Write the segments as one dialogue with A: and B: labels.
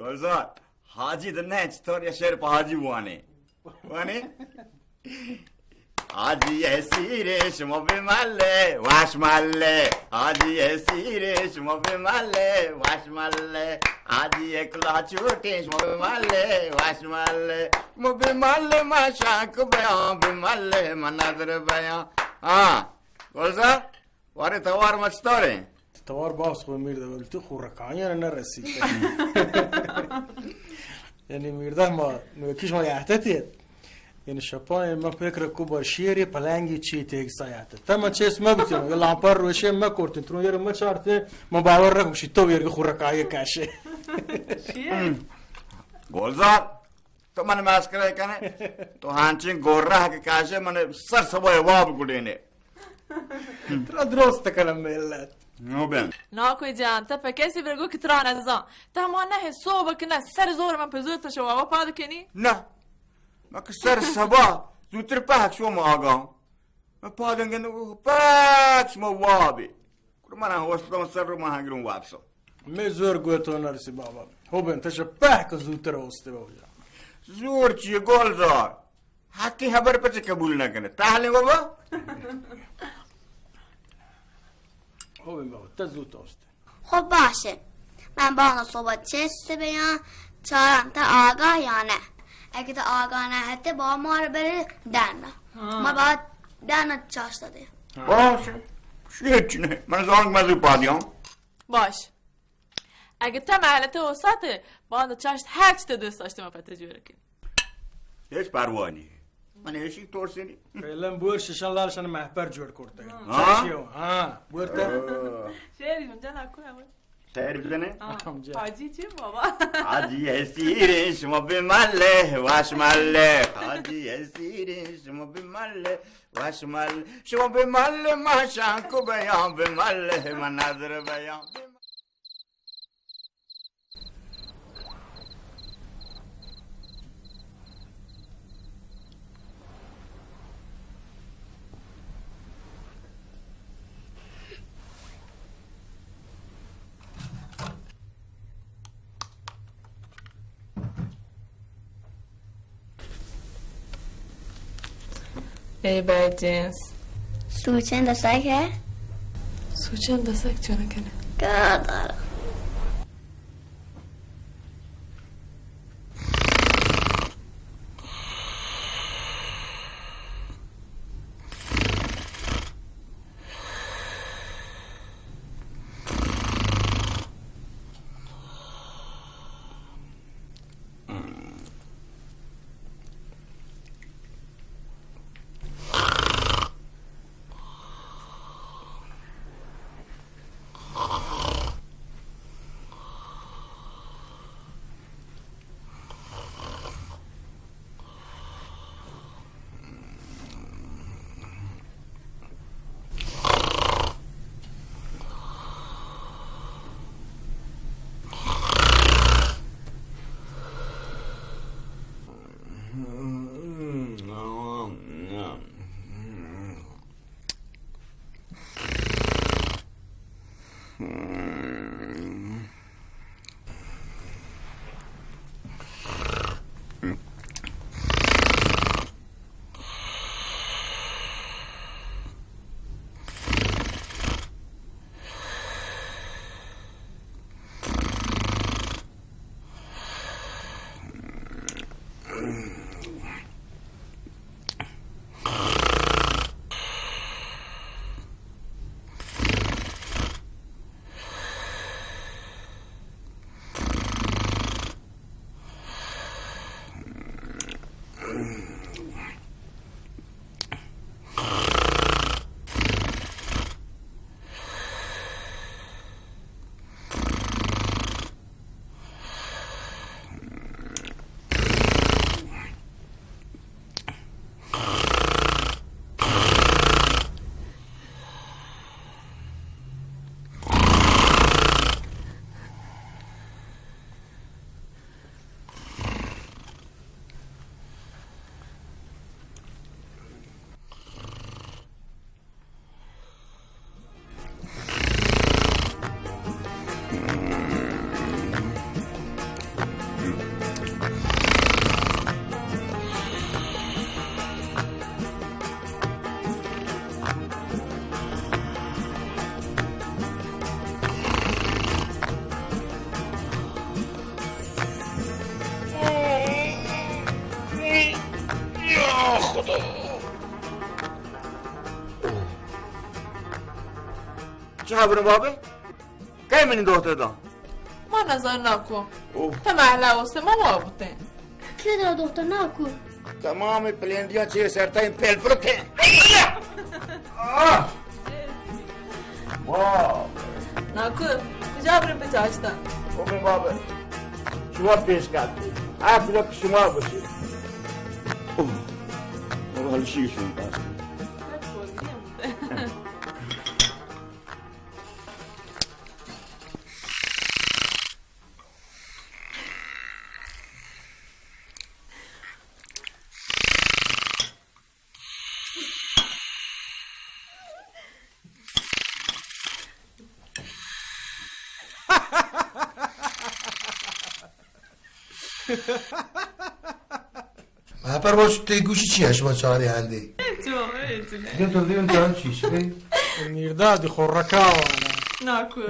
A: گلزار حاجی دنه چطور یه شعر پا حاجی بوانه حاجی سیره شما به مله واش مله حاجی سیره شما به مله واش مله حاجی کلا چوٹی شما به مله واش مله شما به مله ما شاک بیان به مله من نظر بیان گلزار واره توار مچطوره
B: توار باز خو میرده ولتی خو رکانی نرسید یعنی میرده ما نوکیش ما یحتتید یعنی شپای ما فکر کو با شیری پلنگی چی تیک سایته تما چه اسم بگیم یا لامپر روشه ما کورتین ترون یره ما چارته ما باور رکم شی تو یرگ خو رکای کاشه
A: گلزار تو من مسخره کنه تو هانچین گوره که کاشه من سر سبای واب گودینه
B: ترا درست کلم ملت
A: نو بین
C: ناکوی جان تا کسی برگو که تران از آن تا ما نه صوبه که نه سر زور من پزور تا شما و پاده کنی
A: نه ما که سر سبا زودتر پاک شما آگام ما پادنگه نگو پاک شما وابی کرو من هوستم سر رو ما هنگرون وابسو
B: می زور گوتو نرسی بابا خوبن تش پاک زودتر هسته بابا
A: زور چیه گلزار حقی خبر پچه قبول نکنه تحلی بابا
B: خوبن بابا تا زود هسته
D: خب باشه من با آن صحبت چسته بیان چارم تا آگاه یا نه اگه تا آگاه نه حتی با ما رو بره دنه ما باید دنه چاش داده
A: باشه هیچی نه من زانگ مزو پادیام
C: باش اگه تا محلت وسطه با آن چاشت هر چی تا دوست داشته ما پته جوره کنی
A: هیچ پروانی من هیچی تورسینی
B: فعلا بور ششان لالشان محبر جور کرده بورتا
C: شعری من جان اکو همون
A: شعر بزنه
C: حاجی چی بابا
A: حاجی سیره شما به مله واش مله حاجی سیره شما به مله واش مله شما به مله ما شانکو بیان به مله من نظر بیان
C: ای بد جنس
D: سوچن دسته که؟
C: سوچن دسته چونه کنه
D: کار دارم
A: چه خبره بابی؟ کی منی دختردان؟
C: ما نظر نکن
A: اوه
C: تا محله واسه ما بوده
D: که در دختر نکو
A: تمام پلندیا چه سرتای پل فروکه واو
C: نکو کجا بریم به چاشتن
A: بابی بابی شما پیش کرد افلا که شما باشید اوه بابا حالا شیرشون پس
E: پر باش تی گوشی چیه شما چاری هندی دیگه تو دیون چان چیش
B: میردادی خورکاو
C: نکو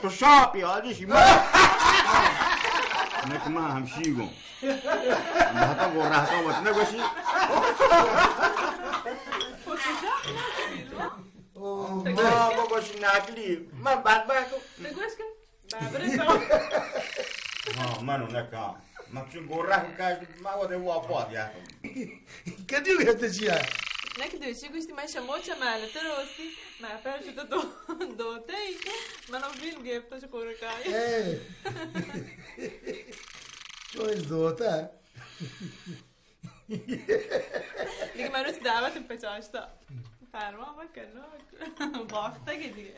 A: تو شاپی حاجی ما نکما همشیگم حتی گرهتا وقت نگوشی ما بگوشی نکلی من بدبختم
C: نگوش کن بابره
A: منو نکام مکشون گره کشت ما وده وافات یکم
E: کدیو گفته چیه
C: نه که دوشی گوشتی من شما چه محلته راستی محفر شده دوته ای منو فیلم گفتش خورکای
E: چون دوتا
C: دیگه من روز دعوت پچاشتا فرما بکنم باخته که دیگه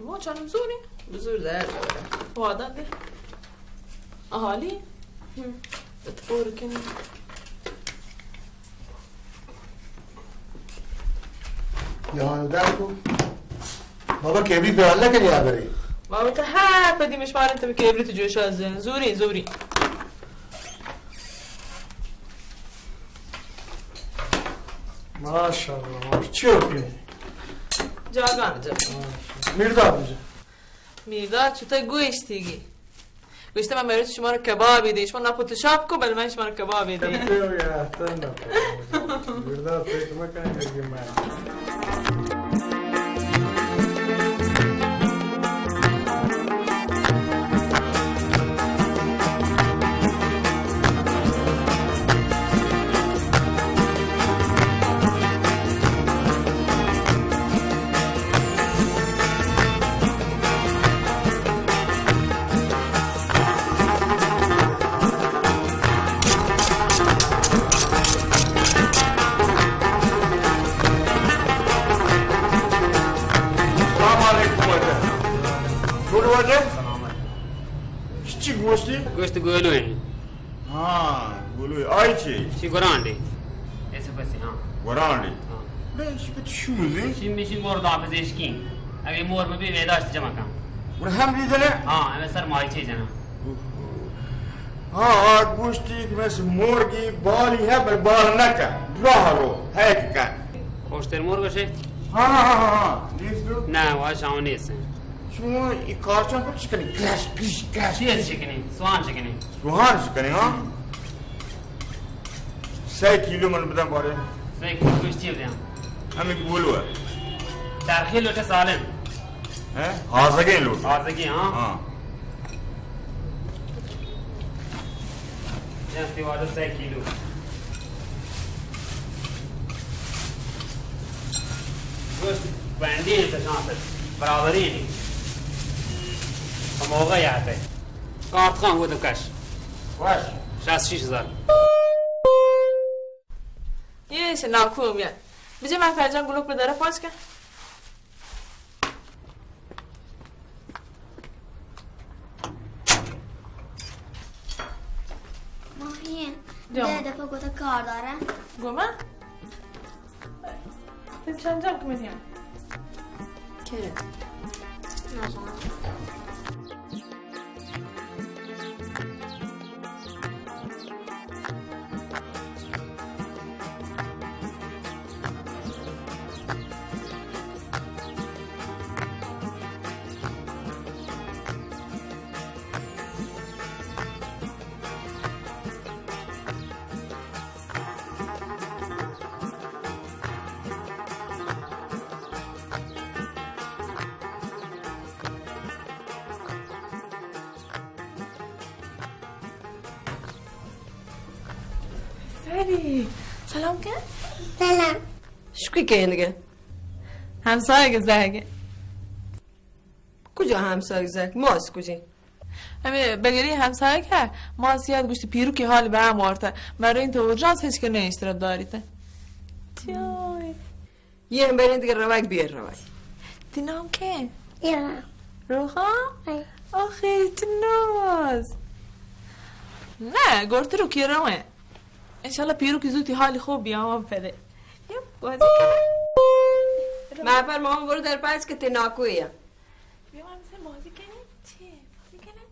C: ما چانم زوری؟ بزور در وادن ده احالی؟ بتفور کنیم
E: یهانو در کن بابا کبری بیان نکنی بری
C: بابا تا هر بدیمش بارن تا به کبری تو جوش از زوری
B: ماشاءالله چی اوکی
C: جاگان جا
B: میرداد میجا
C: میرداد چطور گوشتیگی گوشته من برای شما رو کبابی دی شما نپوتوشاپ کو بل من شما رو کبابی دی
B: تبتیو یا احتر نپا میرداد فکر مکنی بگی من
F: گوشت گلوی
A: گلوی آی چی؟
F: چی گرانده ایسا پسی
A: گرانده بهش به چوزی؟
F: شیم بشیم مورد آفزشکی اگه مور ببی ویداشت جمع کم
A: برو هم دیدنه؟
F: همه سر ماهی چی جنم
A: گوشتی که مثل مرگی بالی ہے بل بال نکن راه رو حیک کن
F: خوشتر مور باشه؟
A: نیست رو؟
F: نه واش همون نیست
A: شما این کارچان پر چی کنی؟ گش پیش گش
F: چی هست شکنی؟ سوان شکنی؟
A: سوهان چی کنی ها؟ 3 کیلو من بدم باره
F: 3 کیلو گوشتی بدیم
A: همین گلوه
F: درخی لوٹه سالم
A: آزگی این لوٹ
F: آزگی جنستی والا 3 کیلو گوشت بندی نیست شانست برابری نیست موقع یاته کارت خان بودم کش
A: باش
F: 66,000
C: یه ناکو میاد بجه من فرجان گلوک به داره پاس کن
D: ماهی
C: جان.
D: 10 دفعه گفته کار داره
C: گوما تمشان جام کمیدیم
D: که نزانم
C: ببین سلام کن
G: سلام
H: شکی که دیگه
C: همسایه زنگه
H: کجا همسایه زک ماست کجا
C: همه بگیری همسایه که ما زیاد گوشتی پیرو که حال به هم وارته برای این تو جاز هیچ که نیست رو داریته تیای
H: یه هم برین دیگه روک بیار روک
C: دینام که
G: یا
C: روخا آخه تناز نه گرتی رو که روه انشالله پیرو که زودی حالی خوب بیام پده یه بازی کنم
H: محفر ماما برو در پس که تناکویه
C: بیا من مثل بازی کنیم چی؟ بازی کنیم؟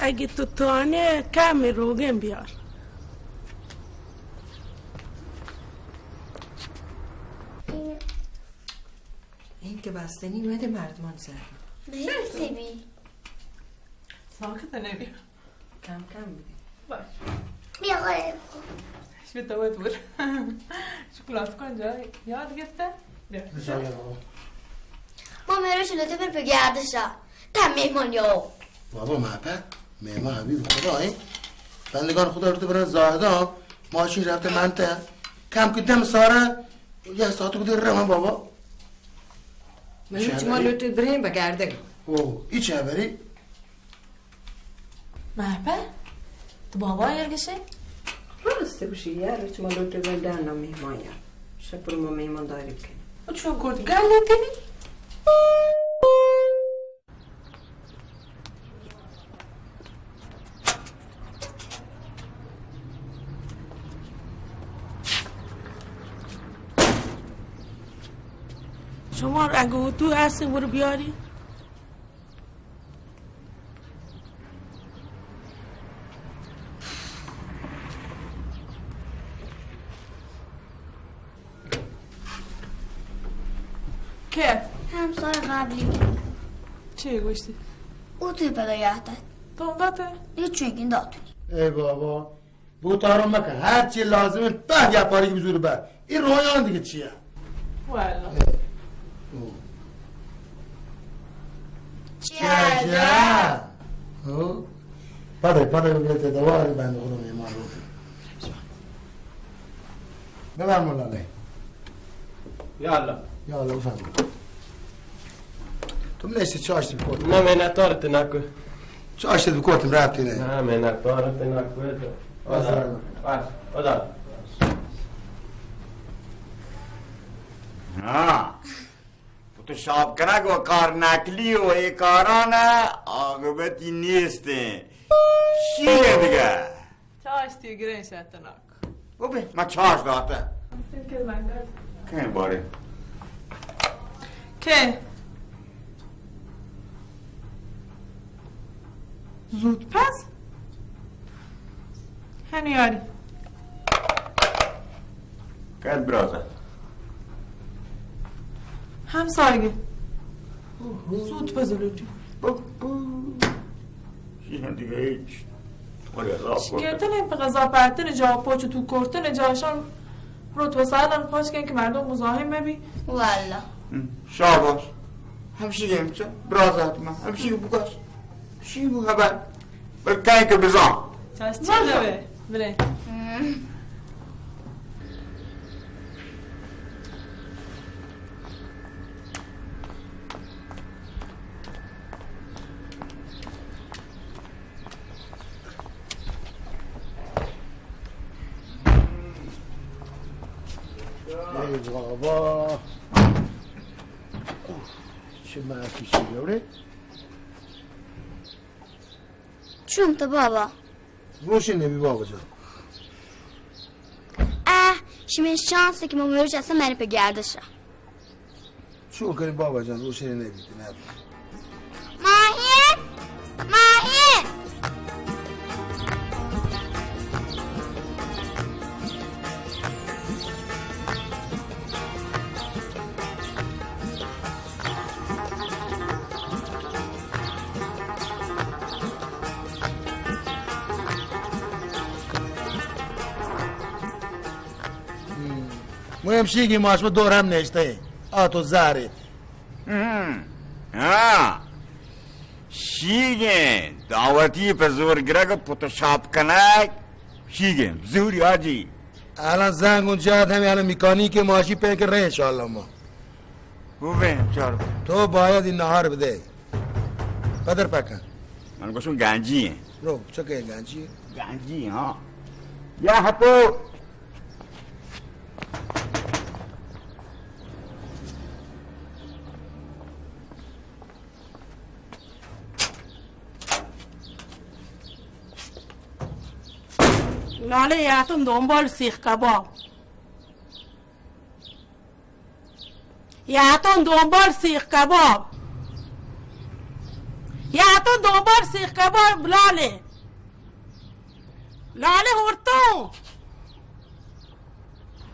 I: اگه تو تانه کم روغن بیار
H: این که بستنی اومده مردمان زد
D: مرسی
C: ساکت نمی
H: کم کم بده
C: باش
D: بیا خواهیم
C: شبیه بود شکلات کن جا یاد گفته
D: ما میره شلوته پر بگردش تا مهمان یا
E: بابا محبت مهمان حبیب خدا این بندگان خدا رو تو برن زاهدان ماشین رفته منطقه کم که دم ساره یه ساعت بوده رمان بابا
H: من هیچ ما لوتو بریم بگرده
E: اوه ای چه بری؟
C: محبه تو بابا یرگشه؟
H: راسته باشی یار هیچ ما لوتو بردن نم مهمان یار شکر ما مهمان داری بکنیم
C: و چون کرد گله تینی؟
I: شما اگه تو هستی برو بیاری
C: که؟
D: همسایه قبلی
C: چی گوشتی؟
D: او توی بگردد
C: تو داته؟
D: یه چونکین داتونی
E: ای بابا بو تارم مکن هر چی لازمه به یه پاری که بزور بر این رویان دیگه چیه؟
C: والا
D: چه عجب
E: پده بیده دواری بنده خودم ایمان رو ببر مولاله
F: يلا
E: یا الله بفهم تو منشتی چه آشتی بکورتم
F: ما من طارت ناكو
E: چه آشتی بکورتم ربطی نه
F: ما من طارت ناكو باش
A: ها تو شاب کنگ و کار نکلی و ای کارانه عاقبتی نیسته شیه دیگه
C: چاشتی گرین شتناک
A: ببین من چاش داته که باره
C: که؟ زود پس؟ هنیاری
A: که برازه
C: همسایه زود پس لوتی
A: شیه دیگه هیچ ولی عذاب
C: شگرتن به غذا پرتن جا پاچو تو کرتن جاشان روت وسایلن پاش کن که مردم مزاحم ببی
D: والا
A: شاباش همشی گیم چه برازت من همشی بگاش شی بو هبر بر کنی که بزام
C: چاش چه لبه بره
E: ای بابا چه مرکی چی دوره
D: چون تو بابا
E: روشن نبی بابا جان
D: شمین شانسه که ما میروش اصلا مری به گردشه
E: چون کنی بابا جان روشن نبی
D: ماهی
E: مهم شیگی ماش با دور هم نشته آتو زهری
A: شیگه دعوتی پر زور گرگ پوتوشاپ کنک شیگه زوری آجی
E: الان زنگ اونجا همین الان میکانیک ماشی پیکر رहे انشالله ما
A: خوبه چارو
E: تو باید این نهار بده پدر پکن
A: من گوشون گنجیه
E: رو چه که گنجی
A: گنجی ها یا هپو
I: لاله یاتون دنبال سیخ کباب یاتون دنبال سیخ کباب یاتون دنبال سیخ کباب لاله لاله هورتون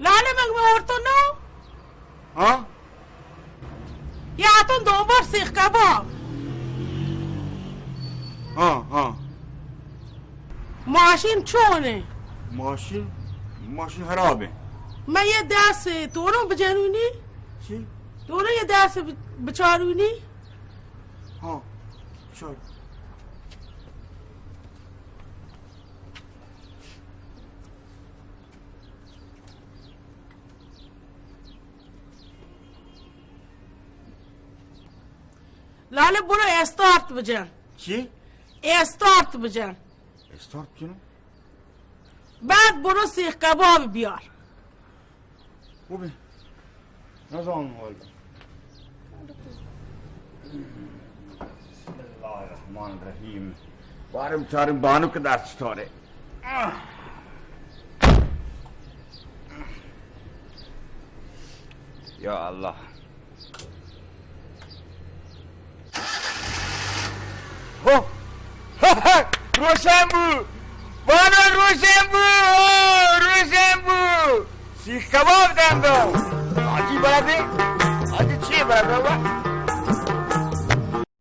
I: لاله مگه هورتون نو
A: ها
I: یاتون دنبال سیخ کباب
A: ها
I: ماشین چونه
A: ماشین خرابه
I: من یه دست تو رو بجنونی
A: چی؟
I: تو رو یه دست بچارونی
A: ها چرا
I: لاله برو استارت بجن
A: چی؟
I: استارت بجن
A: استارت کنم؟
I: بعد برو سیخ کباب بیار
A: خوبه نظام حال بسم الله الرحمن الرحیم بارم چارم بانو که دست تاره یا الله روشن بود بانو روشن بود سیخ کباب دندم آجی برده آجی چیه برده